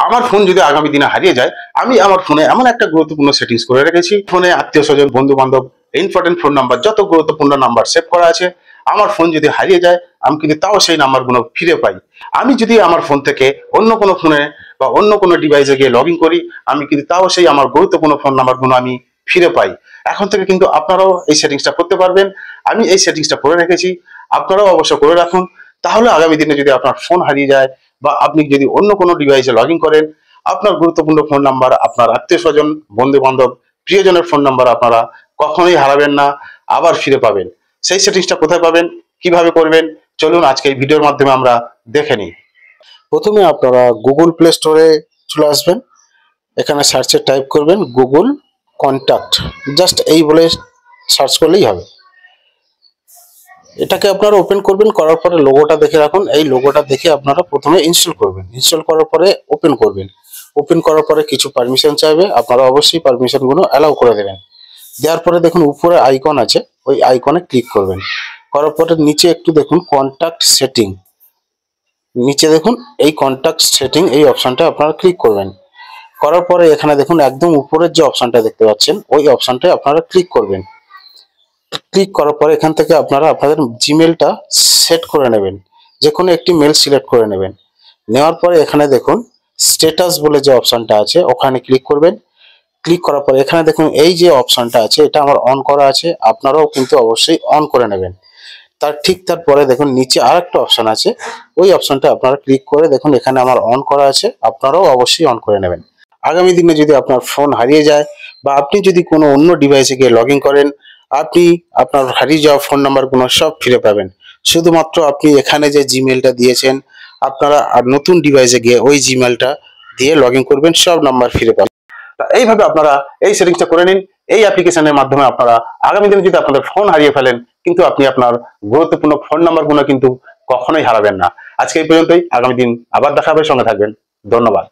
আমার ফোন যদি আগামী দিনে হারিয়ে যায়, আমি আমার ফোনে এমন একটা গুরুত্বপূর্ণ সেটিংস করে রেখেছি, ফোনে আত্মীয় স্বজন, বন্ধু বান্ধব, ইম্পর্টেন্ট ফোন নাম্বার, যত গুরুত্বপূর্ণ নাম্বার সেভ করা আছে, আমার ফোন যদি হারিয়ে যায় আমি কিন্তু তাও সেই নাম্বারগুলো ফিরে পাই। আমি যদি আমার ফোন থেকে অন্য কোনো ফোনে বা অন্য কোনো ডিভাইসে গিয়ে লগ ইন করি, আমি কিন্তু তাও সেই আমার গুরুত্বপূর্ণ ফোন নাম্বারগুলো আমি ফিরে পাই। এখন থেকে কিন্তু আপনারাও এই সেটিংসটা করতে পারবেন। আমি এই সেটিংসটা করে রেখেছি, আপনারাও অবশ্য করে রাখুন। তাহলে আগামী দিনে যদি আপনার ফোন হারিয়ে যায় বা আপনি যদি অন্য কোনো ডিভাইসে লগ ইন করেন, আপনার গুরুত্বপূর্ণ ফোন নাম্বার, আপনার আত্মীয় স্বজন, বন্ধু বান্ধব, প্রিয়জনের ফোন নাম্বার আপনারা কখনোই হারাবেন না, আবার ফিরে পাবেন। সেই সেটিংসটা কোথায় পাবেন, কিভাবে করবেন, চলুন আজকে এই ভিডিওর মাধ্যমে আমরা দেখে নিই। প্রথমে আপনারা গুগল প্লে স্টোরে চলে আসবেন, এখানে সার্চে টাইপ করবেন গুগল কন্ট্যাক্ট, জাস্ট এই বলে সার্চ করলেই হবে। এটাকে আপনারা ওপেন করবেন, করার পরে লোগোটা দেখে রাখুন। এই লোগোটা দেখে আপনারা প্রথমে ইনস্টল করবেন, ইনস্টল করার পরে ওপেন করবেন। ওপেন করার পরে কিছু পারমিশন চাইবে, আপনারা অবশ্যই পারমিশনগুলো অ্যালাউ করে দেবেন। দেওয়ার পরে দেখুন উপরে আইকন আছে, ওই আইকনে ক্লিক করবেন। করার পরে নিচে একটু দেখুন কন্ট্যাক্ট সেটিং, নিচে দেখুন এই কন্ট্যাক্ট সেটিং, এই অপশনটা আপনারা ক্লিক করবেন। করার পরে এখানে দেখুন একদম উপরের যে অপশনটা দেখতে পাচ্ছেন, ওই অপশনটায় আপনারা ক্লিক করবেন। ক্লিক করার পরে এখান থেকে আপনারা আপনাদের জিমেলটা সেট করে নেবেন, যে কোনো একটি মেল সিলেক্ট করে নেবেন। নেওয়ার পরে এখানে দেখুন স্ট্যাটাস বলে যে অপশনটা আছে, ওখানে ক্লিক করবেন। ক্লিক করার পরে এখানে দেখুন এই যে অপশনটা আছে, এটা আমার অন করা আছে, আপনারাও কিন্তু অবশ্যই অন করে নেবেন। তারপরে দেখুন নিচে আর একটা অপশন আছে, ওই অপশনটা আপনারা ক্লিক করে দেখুন এখানে আমার অন করা আছে, আপনারাও অবশ্যই অন করে নেবেন। আগামী দিনে যদি আপনার ফোন হারিয়ে যায় বা আপনি যদি কোনো অন্য ডিভাইসে গিয়ে লগ ইন করেন, আপনি আপনার হারিয়ে যাওয়া ফোন নাম্বারগুলো সব ফিরে পাবেন। শুধুমাত্র আপনি এখানে যে জিমেলটা দিয়েছেন, আপনারা আর নতুন ডিভাইসে গিয়ে ওই জিমেলটা দিয়ে লগ ইন করবেন, সব নাম্বার ফিরে পাবেন। তা এইভাবে আপনারা এই সেটিংসটা করে নিন। এই অ্যাপ্লিকেশনের মাধ্যমে আপনারা আগামী দিনে যদি আপনাদের ফোন হারিয়ে ফেলেন, কিন্তু আপনি আপনার গুরুত্বপূর্ণ ফোন নাম্বারগুলো কিন্তু কখনোই হারাবেন না। আজকে এই পর্যন্তই, আগামী দিন আবার দেখা হবে, সঙ্গে থাকবেন। ধন্যবাদ।